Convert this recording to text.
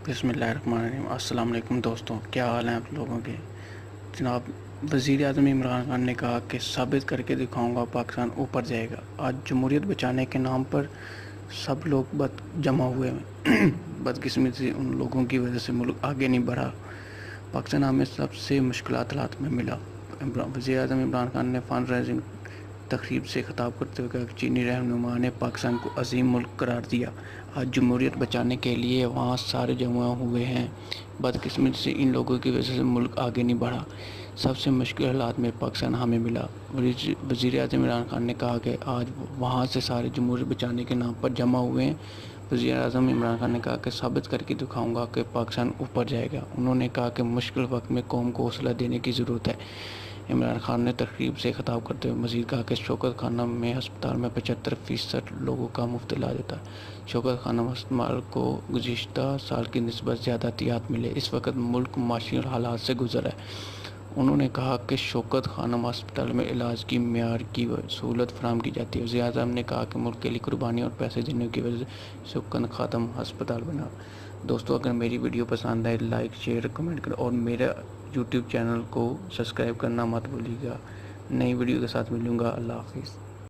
बिस्मिल्लाहिर्रहमानिर्रहीम। अस्सलाम वालेकुम दोस्तों, क्या हाल हैं आप लोगों के। जनाब, वज़ीर आज़म इमरान खान ने कहा कि साबित करके दिखाऊंगा पाकिस्तान ऊपर जाएगा। आज जमहूरियत बचाने के नाम पर सब लोग जमा हुए हैं। बदकिस्मती से उन लोगों की वजह से मुल्क आगे नहीं बढ़ा। पाकिस्तान हमें सबसे मुश्किलात हालात में मिला। वज़ीर आज़म इमरान खान ने फंड रेजिंग तकरीब से खिताब करते हुए कहा कि चीनी रहनुमा ने पाकिस्तान को अजीम मुल्क करार दिया। आज जमहूरियत बचाने के लिए वहाँ सारे जमा हुए हैं। बदकिस्मती से इन लोगों की वजह से मुल्क आगे नहीं बढ़ा। सबसे मुश्किल हालात में पाकिस्तान हमें मिला। वज़ीर आज़म इमरान खान ने कहा कि आज वहाँ से सारे जमहूरियत बचाने के नाम पर जमा हुए हैं। वज़ीर आज़म इमरान खान ने कहा कि साबित करके दिखाऊंगा कि पाकिस्तान ऊपर जाएगा। उन्होंने कहा कि मुश्किल वक्त में कौम को हौसला देने की ज़रूरत है। इमरान खान ने तकरीब से खिताब करते हुए मज़ीद कहा कि शौकत खानम में अस्पताल में 75% लोगों का मुफ्त इलाज होता है। शौकत खानम अस्पताल को गुज़िश्ता साल की निस्बत ज़्यादा एहतियात मिले। इस वक्त मुल्क माशी हालात से गुजर है। उन्होंने कहा कि शौकत खानम अस्पताल में इलाज की मेयार की सहूलत फराहम की जाती है। वज़ीर आज़म ने कहा कि मुल्क के लिए कुर्बानी और पैसे देने की वजह से शौकत खानम अस्पताल बना। दोस्तों, अगर मेरी वीडियो पसंद आए लाइक शेयर कमेंट करें और मेरा यूट्यूब चैनल को सब्सक्राइब करना मत भूलिएगा। नई वीडियो के साथ मिलूँगा। अल्लाह हाफ़िज़।